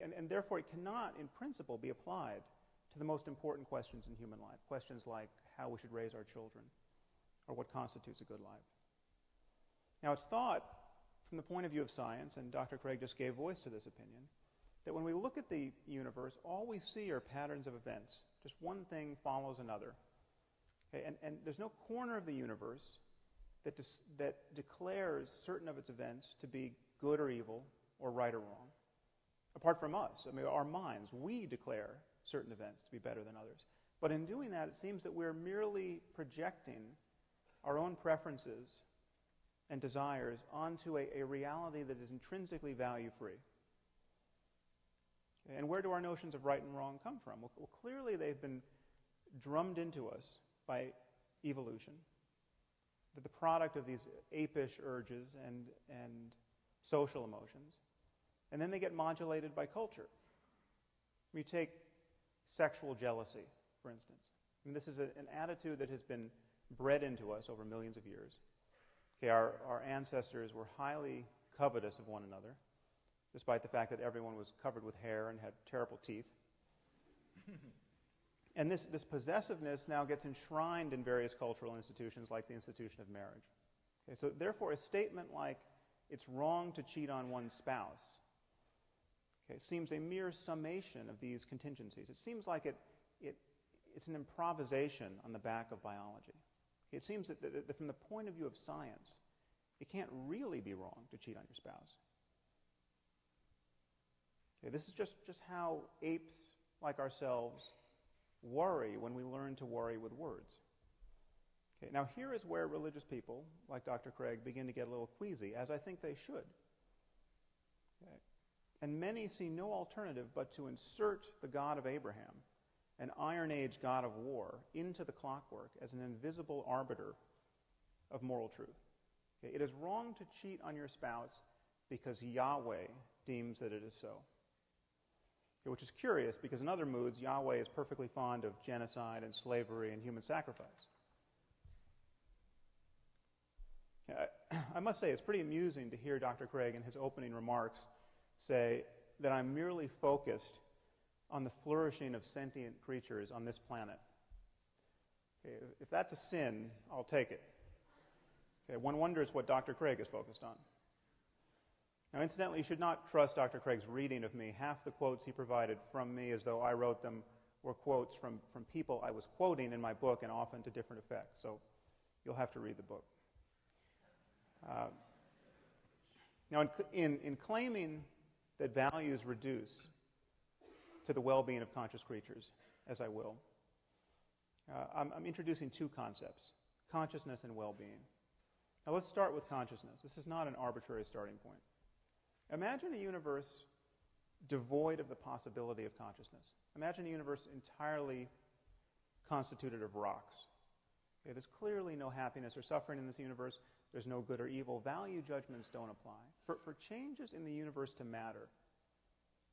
And therefore it cannot, in principle, be applied to the most important questions in human life, questions like how we should raise our children or what constitutes a good life. Now, it's thought, from the point of view of science, and Dr. Craig just gave voice to this opinion, that when we look at the universe, all we see are patterns of events. Just one thing follows another. Okay? And there's no corner of the universe that declares certain of its events to be good or evil or right or wrong. Apart from us, I mean, our minds, we declare certain events to be better than others. But in doing that, it seems that we're merely projecting our own preferences and desires onto a reality that is intrinsically value-free. And where do our notions of right and wrong come from? Well, clearly they've been drummed into us by evolution, that the product of these apish urges and social emotions, and then they get modulated by culture. You take sexual jealousy, for instance. I mean, this is an attitude that has been bred into us over millions of years. Okay, our ancestors were highly covetous of one another, despite the fact that everyone was covered with hair and had terrible teeth. And this possessiveness now gets enshrined in various cultural institutions like the institution of marriage. Okay, so therefore a statement like it's wrong to cheat on one's spouse seems a mere summation of these contingencies. It seems like it's an improvisation on the back of biology. It seems that from the point of view of science, it can't really be wrong to cheat on your spouse. Okay, this is just how apes like ourselves worry when we learn to worry with words. Okay, now here is where religious people, like Dr. Craig, begin to get a little queasy, as I think they should. Okay. And many see no alternative but to insert the God of Abraham, an Iron Age God of war, into the clockwork as an invisible arbiter of moral truth. Okay, it is wrong to cheat on your spouse because Yahweh deems that it is so. Okay, which is curious because in other moods, Yahweh is perfectly fond of genocide and slavery and human sacrifice. I must say it's pretty amusing to hear Dr. Craig in his opening remarks say that I'm merely focused on the flourishing of sentient creatures on this planet. Okay, if that's a sin, I'll take it. Okay, one wonders what Dr. Craig is focused on. Now, incidentally, you should not trust Dr. Craig's reading of me. Half the quotes he provided from me, as though I wrote them, were quotes from people I was quoting in my book, and often to different effects. So you'll have to read the book. Now, in claiming that values reduce to the well-being of conscious creatures, as I will, I'm introducing two concepts, consciousness and well-being. Now, let's start with consciousness. This is not an arbitrary starting point. Imagine a universe devoid of the possibility of consciousness. Imagine a universe entirely constituted of rocks. Okay, there's clearly no happiness or suffering in this universe. There's no good or evil. Value judgments don't apply. For changes in the universe to matter,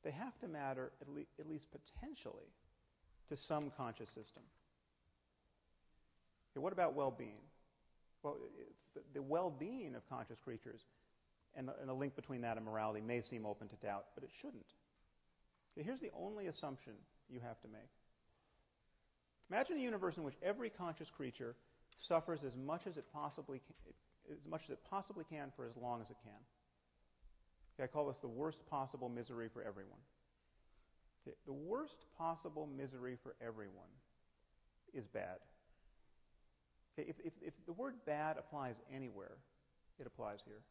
they have to matter, at least potentially, to some conscious system. Okay, what about well-being? Well, the well-being of conscious creatures and the link between that and morality may seem open to doubt, but it shouldn't. Okay, here's the only assumption you have to make. Imagine a universe in which every conscious creature suffers as much as it possibly can for as long as it can. Okay, I call this the worst possible misery for everyone. Okay, the worst possible misery for everyone is bad. Okay, if the word bad applies anywhere, it applies here.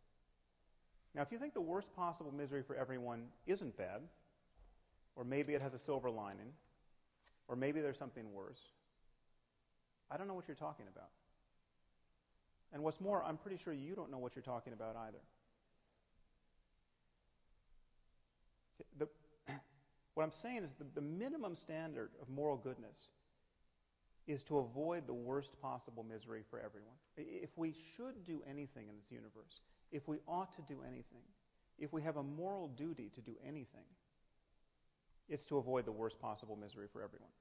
Now, if you think the worst possible misery for everyone isn't bad, or maybe it has a silver lining, or maybe there's something worse, I don't know what you're talking about. And what's more, I'm pretty sure you don't know what you're talking about either. What I'm saying is the minimum standard of moral goodness is to avoid the worst possible misery for everyone. If we should do anything in this universe, if we ought to do anything, if we have a moral duty to do anything, it's to avoid the worst possible misery for everyone.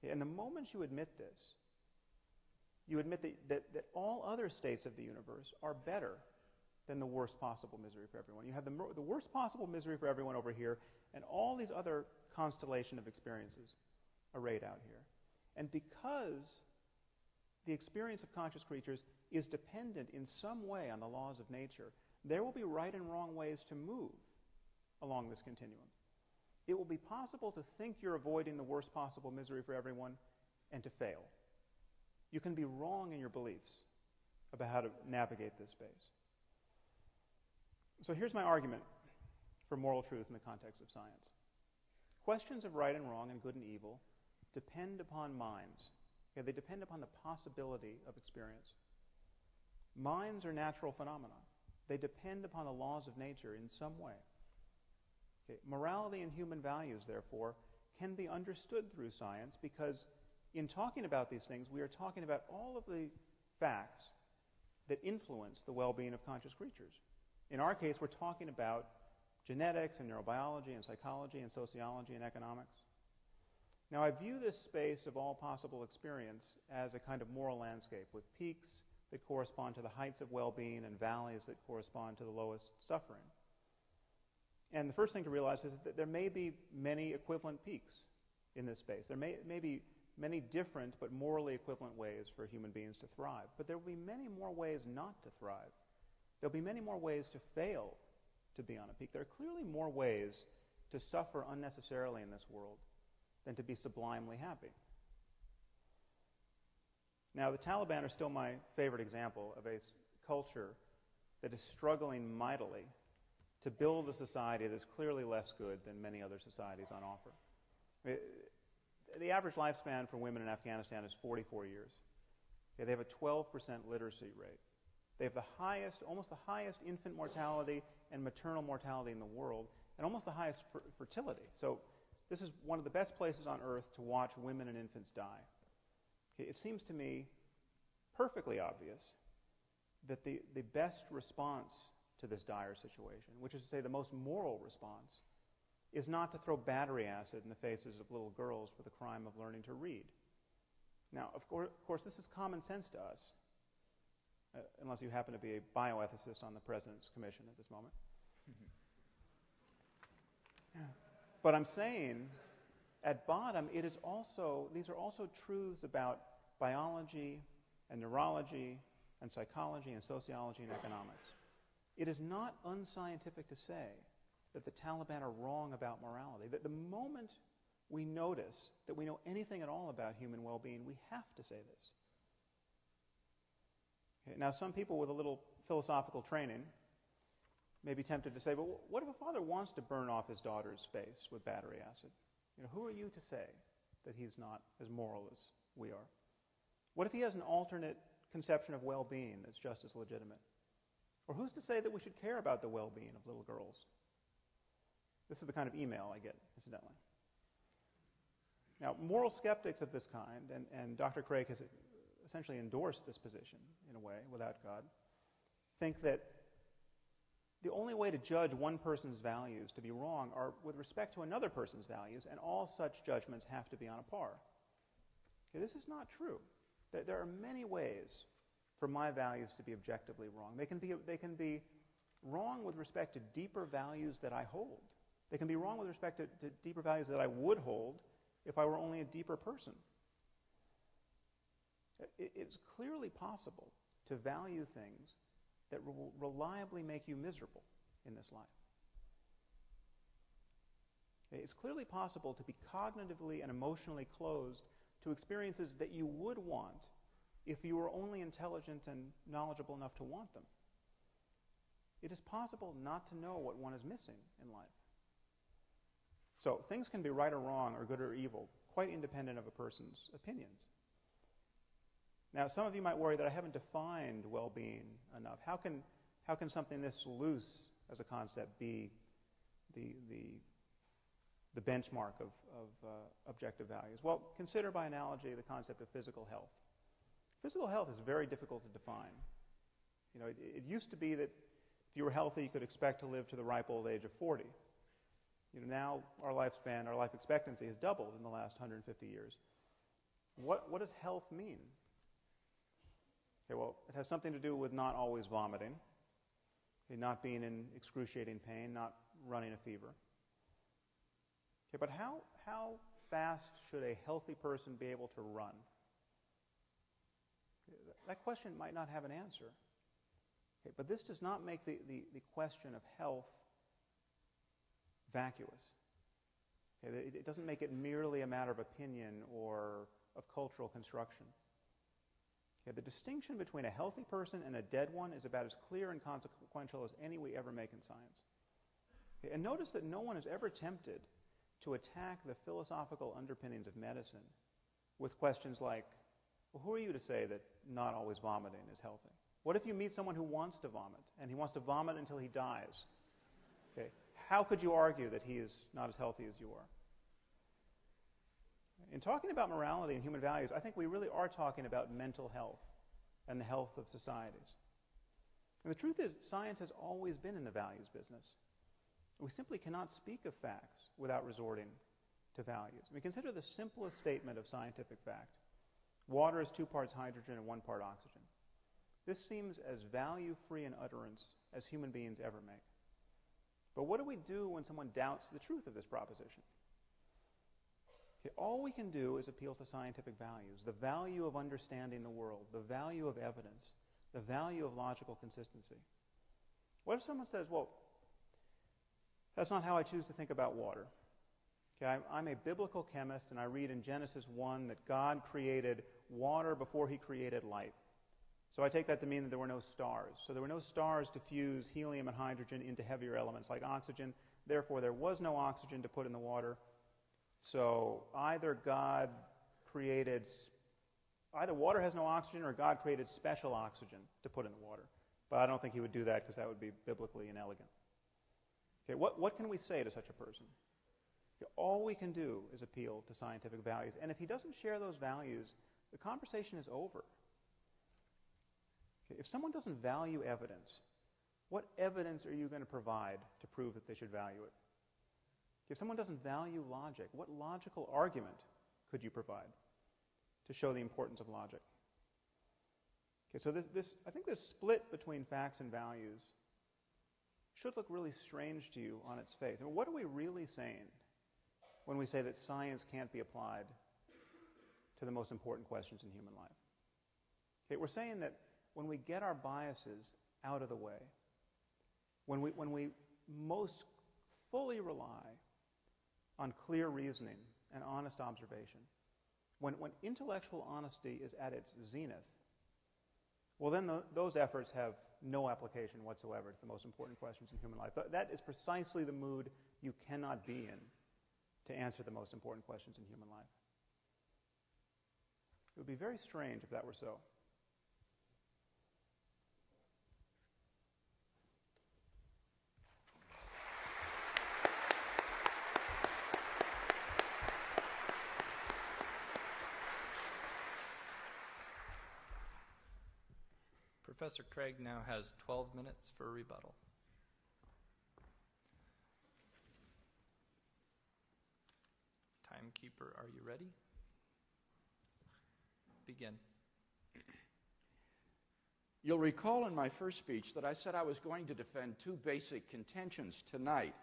And the moment you admit this, you admit that all other states of the universe are better than the worst possible misery for everyone. You have the worst possible misery for everyone over here, and all these other constellation of experiences arrayed out here. And because the experience of conscious creatures is dependent in some way on the laws of nature, there will be right and wrong ways to move along this continuum. It will be possible to think you're avoiding the worst possible misery for everyone and to fail. You can be wrong in your beliefs about how to navigate this space. So here's my argument for moral truth in the context of science. Questions of right and wrong and good and evil depend upon minds. Okay, they depend upon the possibility of experience. Minds are natural phenomena. They depend upon the laws of nature in some way. Okay, morality and human values, therefore, can be understood through science because in talking about these things, we are talking about all of the facts that influence the well-being of conscious creatures. In our case, we're talking about genetics and neurobiology and psychology and sociology and economics. Now, I view this space of all possible experience as a kind of moral landscape with peaks that correspond to the heights of well-being and valleys that correspond to the lowest suffering. And the first thing to realize is that there may be many equivalent peaks in this space. There may be many different but morally equivalent ways for human beings to thrive. But there will be many more ways not to thrive. There will be many more ways to fail to be on a peak. There are clearly more ways to suffer unnecessarily in this world than to be sublimely happy. Now, the Taliban are still my favorite example of a culture that is struggling mightily to build a society that's clearly less good than many other societies on offer. The average lifespan for women in Afghanistan is 44 years. Okay, they have a 12% literacy rate. They have almost the highest infant mortality and maternal mortality in the world, and almost the highest fertility. So this is one of the best places on earth to watch women and infants die. Okay, it seems to me perfectly obvious that the best response to this dire situation, which is to say the most moral response, is not to throw battery acid in the faces of little girls for the crime of learning to read. Now, of course, this is common sense to us, unless you happen to be a bioethicist on the President's Commission at this moment. But I'm saying, at bottom, these are also truths about biology and neurology and psychology and sociology and economics. It is not unscientific to say that the Taliban are wrong about morality, that the moment we notice that we know anything at all about human well-being, we have to say this. Okay, now, some people with a little philosophical training may be tempted to say, but what if a father wants to burn off his daughter's face with battery acid? Who are you to say that he's not as moral as we are? What if he has an alternate conception of well-being that's just as legitimate? Or who's to say that we should care about the well-being of little girls? This is the kind of email I get, incidentally. Now, moral skeptics of this kind, and Dr. Craig has essentially endorsed this position in a way, without God, think that the only way to judge one person's values to be wrong are with respect to another person's values, and all such judgments have to be on a par. Okay, this is not true. There are many ways for my values to be objectively wrong. They can be wrong with respect to deeper values that I hold. They can be wrong with respect to deeper values that I would hold if I were only a deeper person. It's clearly possible to value things that will reliably make you miserable in this life. It's clearly possible to be cognitively and emotionally closed to experiences that you would want if you were only intelligent and knowledgeable enough to want them. It is possible not to know what one is missing in life. So things can be right or wrong or good or evil, quite independent of a person's opinions. Now, some of you might worry that I haven't defined well-being enough. How can something this loose as a concept be the benchmark of objective values? Well, consider by analogy the concept of physical health. Physical health is very difficult to define. It used to be that if you were healthy, you could expect to live to the ripe old age of 40. Now our life expectancy has doubled in the last 150 years. What does health mean? Okay, well, it has something to do with not always vomiting, not being in excruciating pain, not running a fever. Okay, but how fast should a healthy person be able to run? That question might not have an answer. Okay, but this does not make the question of health vacuous. Okay, it doesn't make it merely a matter of opinion or of cultural construction. Okay, the distinction between a healthy person and a dead one is about as clear and consequential as any we ever make in science. Okay, and notice that no one is ever tempted to attack the philosophical underpinnings of medicine with questions like, well, who are you to say that not always vomiting is healthy? What if you meet someone who wants to vomit, and he wants to vomit until he dies? Okay, how could you argue that he is not as healthy as you are? In talking about morality and human values, I think we really are talking about mental health and the health of societies. And the truth is, science has always been in the values business. We simply cannot speak of facts without resorting to values. I mean, consider the simplest statement of scientific fact. Water is 2 parts hydrogen and 1 part oxygen. This seems as value-free an utterance as human beings ever make. But what do we do when someone doubts the truth of this proposition? Okay, all we can do is appeal to scientific values, the value of understanding the world, the value of evidence, the value of logical consistency. What if someone says, well, that's not how I choose to think about water. Okay, I'm a biblical chemist, and I read in Genesis 1 that God created water before he created light. So I take that to mean that there were no stars. So there were no stars to fuse helium and hydrogen into heavier elements like oxygen. Therefore, there was no oxygen to put in the water. So either water has no oxygen, or God created special oxygen to put in the water. But I don't think he would do that because that would be biblically inelegant. Okay, what can we say to such a person? Okay, all we can do is appeal to scientific values. And if he doesn't share those values, the conversation is over. Okay, if someone doesn't value evidence, what evidence are you going to provide to prove that they should value it? If someone doesn't value logic, what logical argument could you provide to show the importance of logic? Okay, so I think this split between facts and values should look really strange to you on its face. I mean, what are we really saying when we say that science can't be applied to the most important questions in human life? Okay, we're saying that when we get our biases out of the way, when we most fully rely on clear reasoning and honest observation, when intellectual honesty is at its zenith, well, then those efforts have no application whatsoever to the most important questions in human life. That is precisely the mood you cannot be in to answer the most important questions in human life. It would be very strange if that were so. Professor Craig now has 12 minutes for rebuttal. Timekeeper, are you ready? Begin. You'll recall in my first speech that I said I was going to defend 2 basic contentions tonight.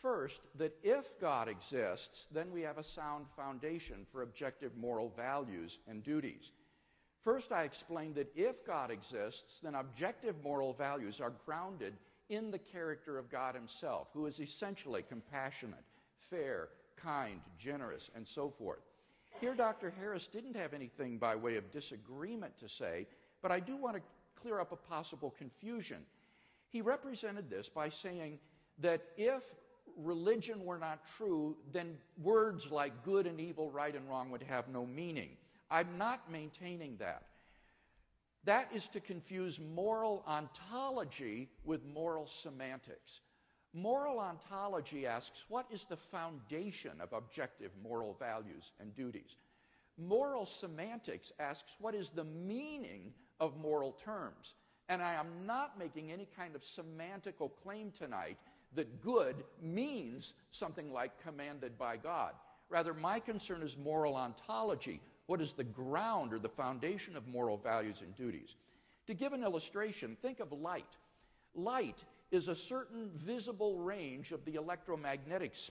First, that if God exists, then we have a sound foundation for objective moral values and duties. First, I explained that if God exists, then objective moral values are grounded in the character of God himself, who is essentially compassionate, fair, kind, generous, and so forth. Here, Dr. Harris didn't have anything by way of disagreement to say, but I do want to clear up a possible confusion. He represented this by saying that if religion were not true, then words like good and evil, right and wrong would have no meaning. I'm not maintaining that. That is to confuse moral ontology with moral semantics. Moral ontology asks, what is the foundation of objective moral values and duties? Moral semantics asks, what is the meaning of moral terms? And I am not making any kind of semantical claim tonight that good means something like commanded by God. Rather, my concern is moral ontology. What is the ground or the foundation of moral values and duties? To give an illustration, think of light. Light is a certain visible range of the electromagnetic